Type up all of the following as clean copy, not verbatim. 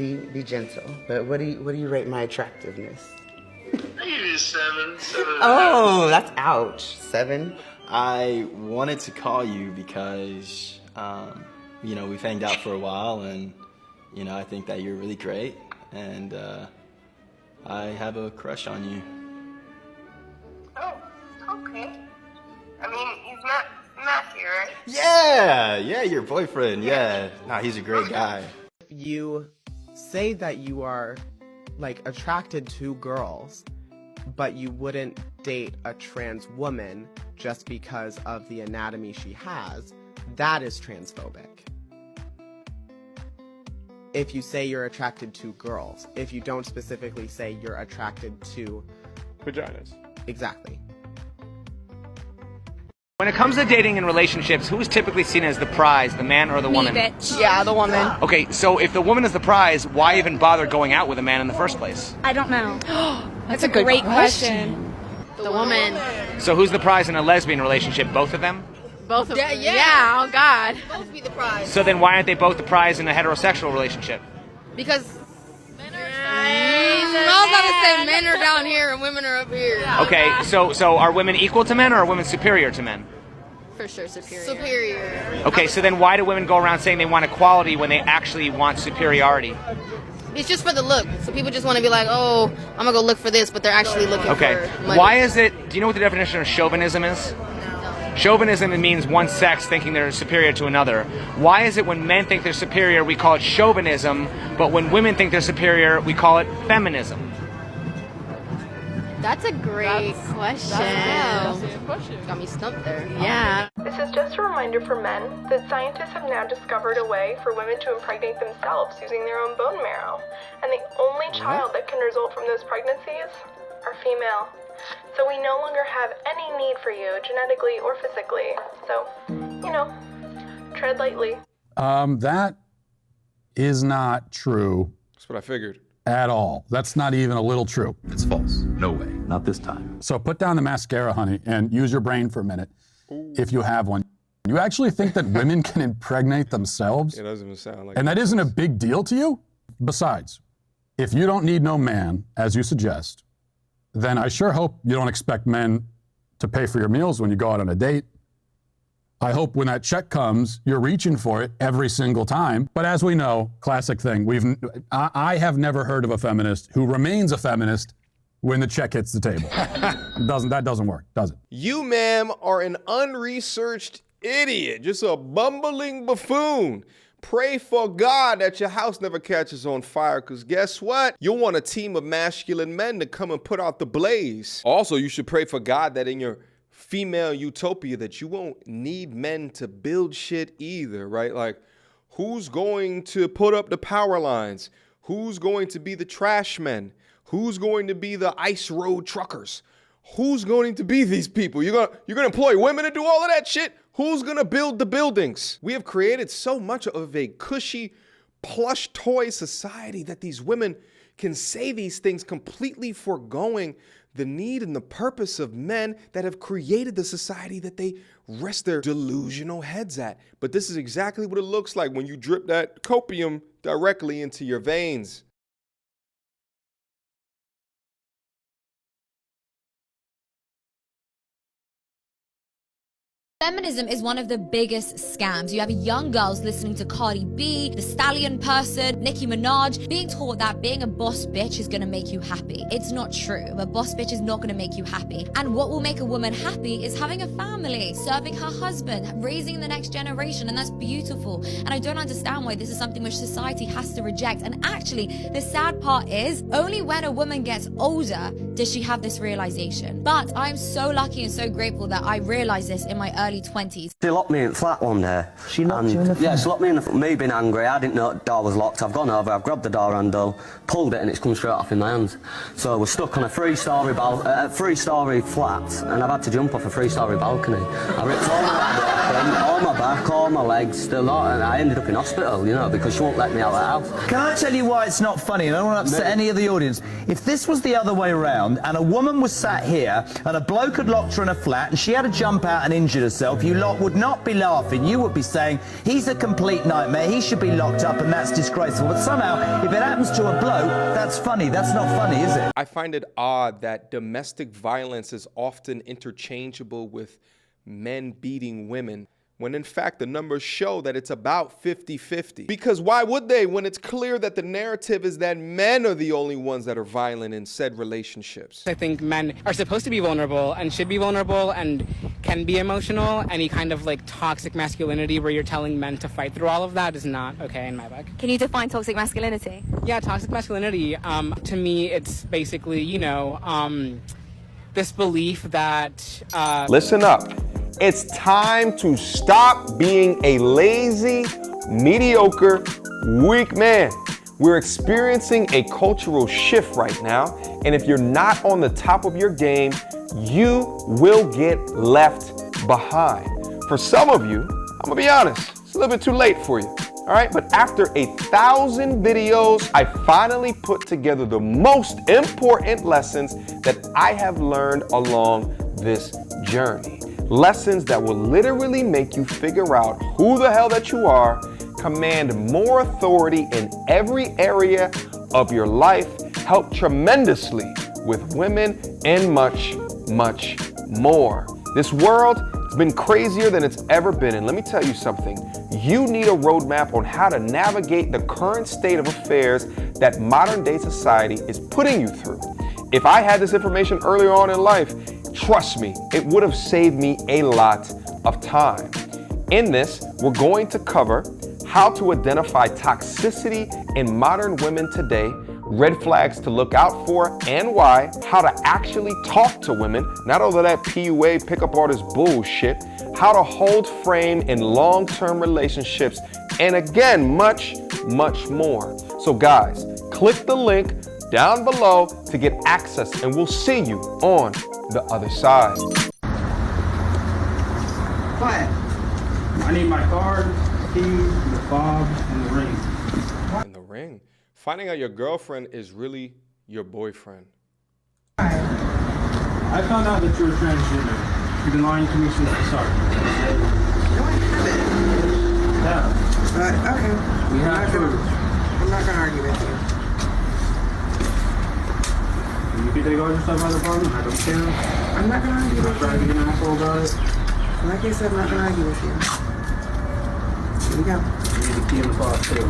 Be gentle. But what do you rate my attractiveness? I give you a 7. Oh, that's ouch. 7? I wanted to call you because, you know, we've hanged out for a while, and, you know, I think that you're really great, and I have a crush on you. Oh, okay. I mean, he's Matthew, right? Yeah, your boyfriend, yeah. Nah, he's a great guy. You say that you are, like, attracted to girls, but you wouldn't date a trans woman just because of the anatomy she has, that is transphobic. If you say you're attracted to girls, if you don't specifically say you're attracted to vaginas. Exactly. When it comes to dating and relationships, who is typically seen as the prize, the man or the woman? Bitch. Yeah, the woman. Okay, so if the woman is the prize, why even bother going out with a man in the first place? I don't know. That's a good Great question. question. The woman. So who's the prize in a lesbian relationship? Both of them? Both of them. Yeah, oh God. Both be the prize. So then why aren't they both the prize in a heterosexual relationship? Because I was about to say men are down here and women are up here. Okay, so are women equal to men or are women superior to men? For sure, superior. Okay, so then why do women go around saying they want equality when they actually want superiority? It's just for the look. So people just want to be like, oh, I'm going to go look for this, but they're actually looking Okay, for money. why is it, do you know what the definition of chauvinism is? Chauvinism means one sex thinking they're superior to another. Why is it when men think they're superior, we call it chauvinism, but when women think they're superior, we call it feminism? That's a great question. That's a good question. Got me stumped there. Yeah. This is just a reminder for men that scientists have now discovered a way for women to impregnate themselves using their own bone marrow. And the only child that can result from those pregnancies are female. So we no longer have any need for you, genetically or physically. So, you know, tread lightly. That is not true. That's what I figured. At all. That's not even a little true. It's false. No way. Not this time. So put down the mascara, honey, and use your brain for a minute, if you have one. You actually think that women can impregnate themselves? It doesn't even sound like And that isn't a big deal to you? Besides, if you don't need no man, as you suggest, then I sure hope you don't expect men to pay for your meals when you go out on a date. I hope when that check comes, you're reaching for it every single time. But as we know, classic thing, I have never heard of a feminist who remains a feminist when the check hits the table. That doesn't work, does it? You, ma'am, are an unresearched idiot, just a bumbling buffoon. Pray for God that your house never catches on fire, because guess what? You'll want a team of masculine men to come and put out the blaze. Also, you should pray for God that in your female utopia that you won't need men to build shit either, right? Like, who's going to put up the power lines? Who's going to be the trash men? Who's going to be the ice road truckers? Who's going to be these people? You're gonna employ women to do all of that shit? Who's gonna build the buildings? We have created so much of a cushy, plush toy society that these women can say these things completely foregoing the need and the purpose of men that have created the society that they rest their delusional heads at. But this is exactly what it looks like when you drip that copium directly into your veins. Feminism is one of the biggest scams. You have young girls listening to Cardi B, the Stallion person, Nicki Minaj, being taught that being a boss bitch is gonna make you happy. It's not true. A boss bitch is not gonna make you happy. And what will make a woman happy is having a family, serving her husband, raising the next generation, and that's beautiful. And I don't understand why this is something which society has to reject. And actually, the sad part is, only when a woman gets older does she have this realization. But I'm so lucky and so grateful that I realized this in my early 20s. She locked me in the flat one day. She locked you in the flat? Yeah, she locked me in the flat. Me being angry, I didn't know the door was locked. I've gone over, I've grabbed the door handle, pulled it, and it's come straight off in my hands. So we're stuck on a three-storey flat, and I've had to jump off a three-storey balcony. I ripped all my back open, all my back, all my legs, the lot, and I ended up in hospital, you know, because she won't let me out of the house. Can I tell you why it's not funny? And I don't want to upset any of the audience. If this was the other way around, on and a woman was sat here and a bloke had locked her in a flat and she had to jump out and injured herself, you lot would not be laughing. You would be saying, he's a complete nightmare, he should be locked up and that's disgraceful. But somehow, if it happens to a bloke, that's funny. That's not funny, is it? I find it odd that domestic violence is often interchangeable with men beating women, when in fact the numbers show that it's about 50-50. Because why would they, when it's clear that the narrative is that men are the only ones that are violent in said relationships? I think men are supposed to be vulnerable and should be vulnerable and can be emotional. Any kind of like toxic masculinity where you're telling men to fight through all of that is not okay in my book. Can you define toxic masculinity? Yeah, toxic masculinity, to me, it's basically, you know, this belief that... Listen up. It's time to stop being a lazy, mediocre, weak man. We're experiencing a cultural shift right now, and if you're not on the top of your game, you will get left behind. For some of you, I'm gonna be honest, it's a little bit too late for you, all right? But after 1,000 videos, I finally put together the most important lessons that I have learned along this journey. Lessons that will literally make you figure out who the hell that you are, command more authority in every area of your life, help tremendously with women, and much, much more. This world has been crazier than it's ever been, and let me tell you something. You need a roadmap on how to navigate the current state of affairs that modern day society is putting you through. If I had this information earlier on in life, trust me, it would have saved me a lot of time. In this, we're going to cover how to identify toxicity in modern women today, red flags to look out for and why, how to actually talk to women, not all of that PUA pickup artist bullshit, how to hold frame in long-term relationships, and again, much, much more. So guys, click the link down below to get access, and we'll see you on the other side. What? I need my card, keys, the fob, and the ring. And the ring? Finding out your girlfriend is really your boyfriend. I found out that you were transgender. You've been lying to me since the start. No, I haven't. Yeah. But, okay. We have proof. I'm not going to argue with you. You can take all your stuff out of the apartment. I don't care. I'm not going to argue with you. I'm trying to be an asshole about it. Like I said, I'm not going to argue with you. Here we go. You need the key in the box, too.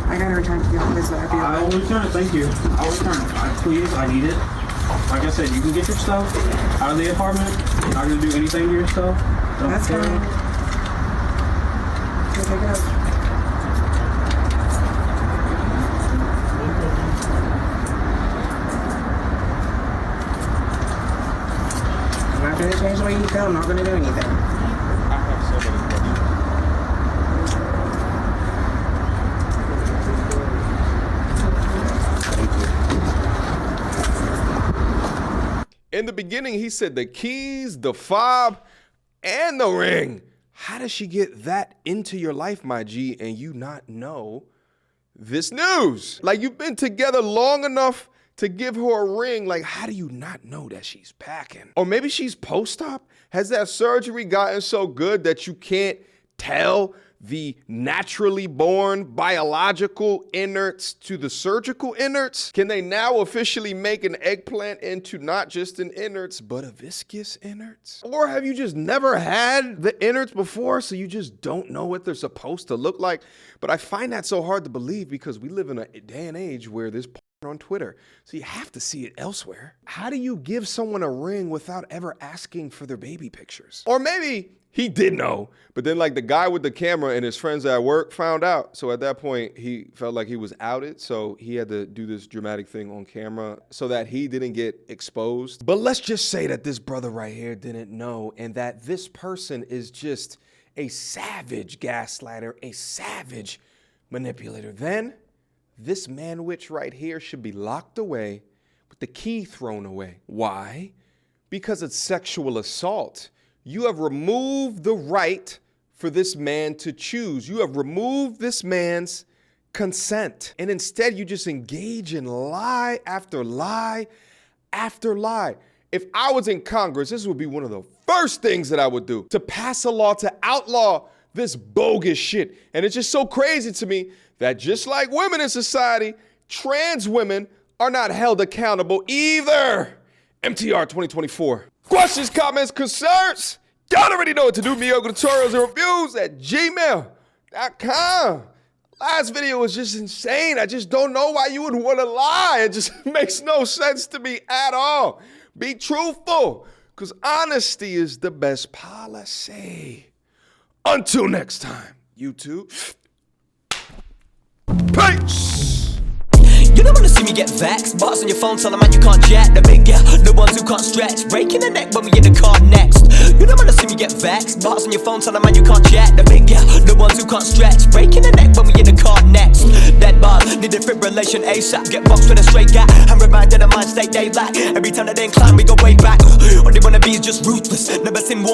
I got to return to the office. I will return it. Thank you. I'll return it. Please, I need it. Like I said, you can get your stuff out of the apartment. You're not going to do anything to your stuff. That's fine. Go take it out. I'm not going to change the way you feel. I'm not going to do anything. I have so many questions. In the beginning, he said the keys, the fob, and the ring. How does she get that into your life, my G, and you not know this news? Like, you've been together long enough to give her a ring. Like, how do you not know that she's packing? Or maybe she's post-op? Has that surgery gotten so good that you can't tell the naturally born biological innards to the surgical innards? Can they now officially make an eggplant into not just an innards, but a viscous innards? Or have you just never had the innards before, so you just don't know what they're supposed to look like? But I find that so hard to believe because we live in a day and age where there's on Twitter, so you have to see it elsewhere. How do you give someone a ring without ever asking for their baby pictures? Or maybe he did know, but then like the guy with the camera and his friends at work found out. So at that point, he felt like he was outed. So he had to do this dramatic thing on camera so that he didn't get exposed. But let's just say that this brother right here didn't know, and that this person is just a savage gaslighter, a savage manipulator. Then this man witch right here should be locked away with the key thrown away. Why? Because it's sexual assault. You have removed the right for this man to choose. You have removed this man's consent. And instead, you just engage in lie after lie after lie. If I was in Congress, this would be one of the first things that I would do, to pass a law to outlaw this bogus shit. And it's just so crazy to me that just like women in society, trans women are not held accountable either. MTR 2024. Questions, comments, concerns? Y'all already know what to do. Mediocre tutorials and reviews at gmail.com. Last video was just insane. I just don't know why you would want to lie. It just makes no sense to me at all. Be truthful, because honesty is the best policy. Until next time, YouTube. Peace! You don't wanna see me get vexed. Bars on your phone, tell them man you can't jack. The big girl, the ones who can't stretch. Breaking the neck when we in the car next. You don't wanna see me get vexed. Bars on your phone, tell them man you can't jack. The big girl, the ones who can't stretch. Breaking the neck when we in the car next. Dead bars, need defibrillation ASAP. Get boxed with a straight gap. I'm reminded of mind state they lack. Every time that they incline, we go way back. All they wanna be is just ruthless. Never seen war